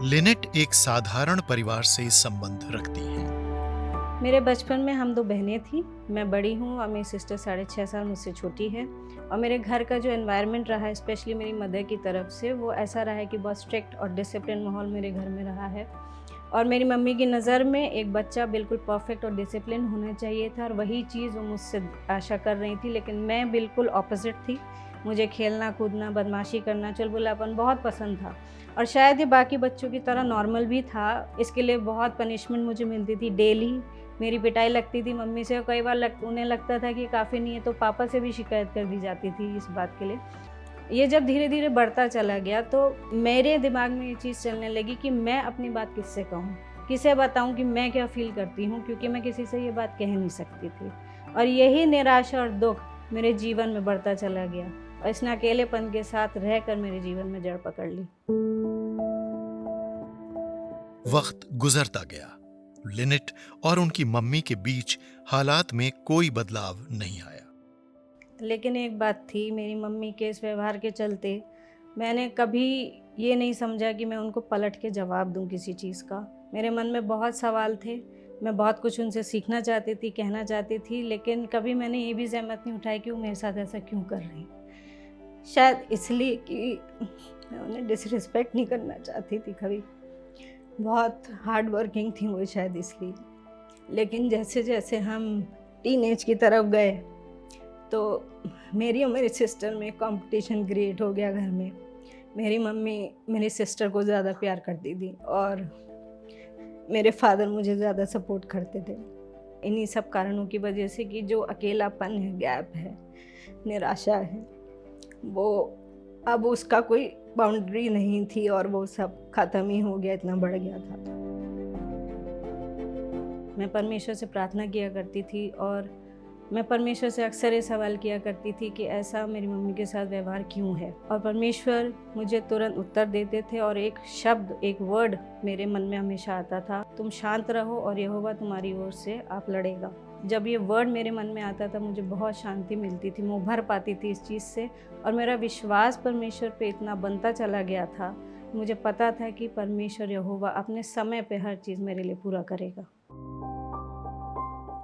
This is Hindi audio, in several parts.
लिनेट एक साधारण परिवार से संबंध रखती है। मेरे बचपन में हम 2 बहनें थीं। मैं बड़ी हूँ और मेरी सिस्टर 6.5 साल मुझसे छोटी है। और मेरे घर का जो एनवायरनमेंट रहा है, स्पेशली मेरी मदर की तरफ से, वो ऐसा रहा है कि बहुत स्ट्रिक्ट और डिसिप्लिन माहौल मेरे घर में रहा है। और मेरी मम्मी की नज़र में एक बच्चा बिल्कुल परफेक्ट और डिसिप्लिन होना चाहिए था, और वही चीज़ वो मुझसे आशा कर रही थी। लेकिन मैं बिल्कुल ऑपोजिट थी। मुझे खेलना कूदना, बदमाशी करना, चुलबुलापन बहुत पसंद था। और शायद ये बाकी बच्चों की तरह नॉर्मल भी था। इसके लिए बहुत पनिशमेंट मुझे मिलती थी डेली। मेरी पिटाई लगती थी मम्मी से, और कई बार उन्हें लगता था कि काफ़ी नहीं है, तो पापा से भी शिकायत कर दी जाती थी इस बात के लिए। ये जब धीरे धीरे बढ़ता चला गया, तो मेरे दिमाग में ये चीज़ चलने लगी कि मैं अपनी बात किससे कहूँ, किसे बताऊँ कि मैं क्या फ़ील करती हूँ, क्योंकि मैं किसी से ये बात कह नहीं सकती थी। और यही निराशा और दुःख मेरे जीवन में बढ़ता चला गया, और इसने अकेलेपन के साथ रहकर मेरे जीवन में जड़ पकड़ ली। वक्त गुजरता गया। लिनेट और उनकी मम्मी के बीच हालात में कोई बदलाव नहीं आया। लेकिन एक बात थी, मेरी मम्मी के इस व्यवहार के चलते मैंने कभी ये नहीं समझा कि मैं उनको पलट के जवाब दूँ किसी चीज़ का। मेरे मन में बहुत सवाल थे, मैं बहुत कुछ उनसे सीखना चाहती थी, कहना चाहती थी, लेकिन कभी मैंने ये भी ज़हमत नहीं उठाई कि वो मेरे साथ ऐसा क्यों कर रही हैं। शायद इसलिए कि मैं उन्हें डिसरिस्पेक्ट नहीं करना चाहती थी कभी। बहुत हार्ड वर्किंग थी वो, शायद इसलिए। लेकिन जैसे-जैसे हम टीनेज की तरफ गए, तो मेरी और मेरी सिस्टर में कंपटीशन क्रिएट हो गया घर में। मेरी मम्मी मेरी सिस्टर को ज़्यादा प्यार करती थी, और मेरे फादर मुझे ज़्यादा सपोर्ट करते थे। इन्हीं सब कारणों की वजह से कि जो अकेलापन है, गैप है, निराशा है, वो अब उसका कोई बाउंड्री नहीं थी, और वो सब ख़त्म ही हो गया, इतना बढ़ गया था। मैं परमेश्वर से प्रार्थना किया करती थी, और मैं परमेश्वर से अक्सर ये सवाल किया करती थी कि ऐसा मेरी मम्मी के साथ व्यवहार क्यों है। और परमेश्वर मुझे तुरंत उत्तर देते थे, और एक शब्द, एक वर्ड मेरे मन में हमेशा आता था, तुम शांत रहो और यहोवा तुम्हारी ओर से आप लड़ेगा। जब ये वर्ड मेरे मन में आता था, मुझे बहुत शांति मिलती थी, मैं उभर पाती थी इस चीज़ से। और मेरा विश्वास परमेश्वर पे इतना बनता चला गया था, मुझे पता था कि परमेश्वर यहोवा अपने समय पे हर चीज़ मेरे लिए पूरा करेगा।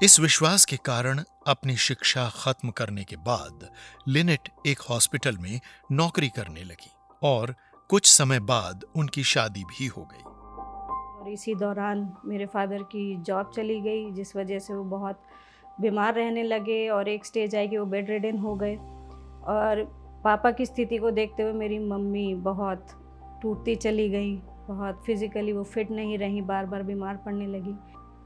इस विश्वास के कारण अपनी शिक्षा खत्म करने के बाद लिनेट एक हॉस्पिटल में नौकरी करने लगी और कुछ समय बाद उनकी शादी भी हो गई। और इसी दौरान मेरे फादर की जॉब चली गई, जिस वजह से वो बहुत बीमार रहने लगे, और एक स्टेज आई कि वो बेड रिडन हो गए। और पापा की स्थिति को देखते हुए मेरी मम्मी बहुत टूटती चली गई, बहुत फिज़िकली वो फिट नहीं रहीं, बार बार बीमार पड़ने लगी।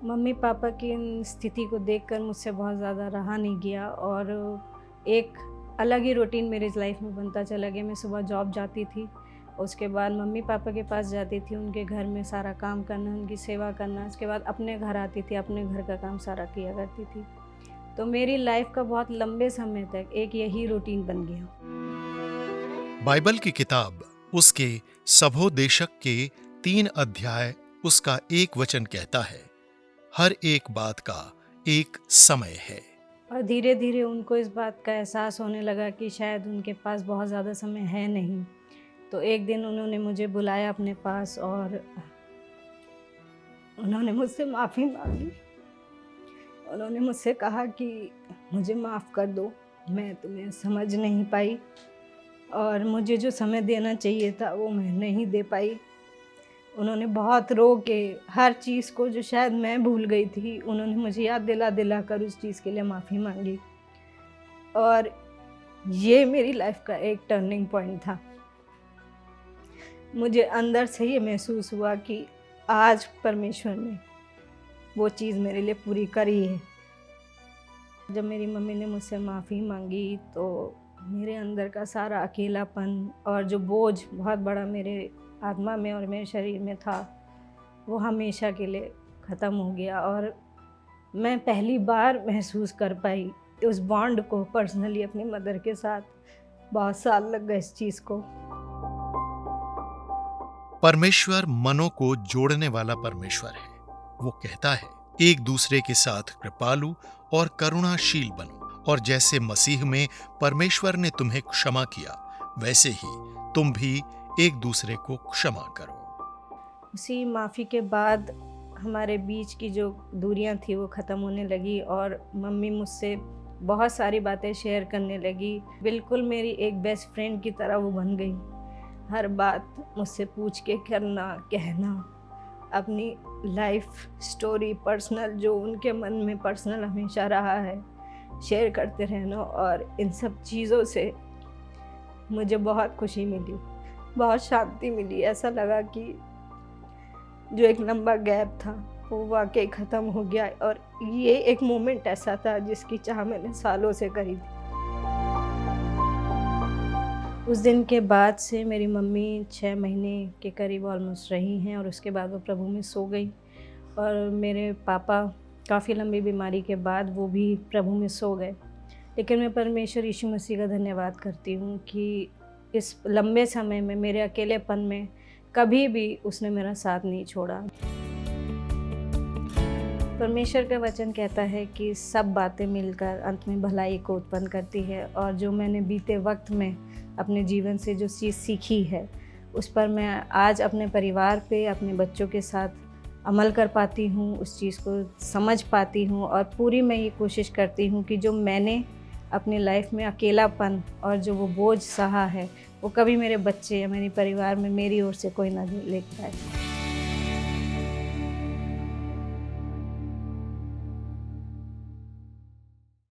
मम्मी पापा की इन स्थिति को देखकर मुझसे बहुत ज़्यादा रहा नहीं गया, और एक अलग ही रूटीन मेरी लाइफ में बनता चला गया। मैं सुबह जॉब जाती थी, उसके बाद मम्मी पापा के पास जाती थी, उनके घर में सारा काम करना, उनकी सेवा करना, उसके बाद अपने घर आती थी, अपने घर का काम सारा किया करती थी। तो मेरी लाइफ का बहुत लंबे समय तक एक यही रूटीन बन गया। बाइबल की किताब उसके सबोदेशक के 3 अध्याय उसका एक वचन कहता है, हर एक बात का एक समय है। और धीरे धीरे उनको इस बात का एहसास होने लगा कि शायद उनके पास बहुत ज़्यादा समय है नहीं। तो एक दिन उन्होंने मुझे बुलाया अपने पास, और उन्होंने मुझसे माफ़ी मांगी। उन्होंने मुझसे कहा कि मुझे माफ़ कर दो, मैं तुम्हें समझ नहीं पाई, और मुझे जो समय देना चाहिए था वो मैं नहीं दे पाई। उन्होंने बहुत रो के हर चीज़ को, जो शायद मैं भूल गई थी, उन्होंने मुझे याद दिला दिला कर उस चीज़ के लिए माफ़ी मांगी। और ये मेरी लाइफ का एक टर्निंग पॉइंट था। मुझे अंदर से ये महसूस हुआ कि आज परमेश्वर ने वो चीज़ मेरे लिए पूरी करी है। जब मेरी मम्मी ने मुझसे माफ़ी मांगी, तो मेरे अंदर का सारा अकेलापन और जो बोझ बहुत बड़ा मेरे आत्मा में और मेरे शरीर में था, वो हमेशा के लिए ख़त्म हो गया। और मैं पहली बार महसूस कर पाई उस बॉन्ड को पर्सनली अपनी मदर के साथ। बहुत साल लग गए इस चीज़ को। परमेश्वर मनों को जोड़ने वाला परमेश्वर है। वो कहता है, एक दूसरे के साथ कृपालु और करुणाशील बनो, और जैसे मसीह में परमेश्वर ने तुम्हें क्षमा किया, वैसे ही तुम भी एक दूसरे को क्षमा करो। उसी माफ़ी के बाद हमारे बीच की जो दूरियां थी वो ख़त्म होने लगी और मम्मी मुझसे बहुत सारी बातें शेयर करने लगी। बिल्कुल मेरी एक बेस्ट फ्रेंड की तरह वो बन गई। हर बात मुझसे पूछ के करना, कहना, अपनी लाइफ स्टोरी पर्सनल जो उनके मन में पर्सनल हमेशा रहा है शेयर करते रहना, और इन सब चीज़ों से मुझे बहुत खुशी मिली, बहुत शांति मिली। ऐसा लगा कि जो एक लंबा गैप था वो वाकई ख़त्म हो गया, और ये एक मोमेंट ऐसा था जिसकी चाह मैंने सालों से करी थी। उस दिन के बाद से मेरी मम्मी 6 महीने के करीब ऑलमोस्ट रही हैं, और उसके बाद वो प्रभु में सो गई। और मेरे पापा काफ़ी लंबी बीमारी के बाद वो भी प्रभु में सो गए। लेकिन मैं परमेश्वर यीशु मसीह का धन्यवाद करती हूँ कि इस लंबे समय में मेरे अकेलेपन में कभी भी उसने मेरा साथ नहीं छोड़ा। परमेश्वर का वचन कहता है कि सब बातें मिलकर अंत में भलाई को उत्पन्न करती है, और जो मैंने बीते वक्त में अपने जीवन से जो चीज़ सीखी है उस पर मैं आज अपने परिवार पे, अपने बच्चों के साथ अमल कर पाती हूँ, उस चीज़ को समझ पाती हूँ, और पूरी मैं ये कोशिश करती हूँ कि जो मैंने अपनी लाइफ में अकेलापन और जो वो बोझ सहा है वो कभी मेरे बच्चे या मेरे परिवार में मेरी ओर से कोई ना ले पाए।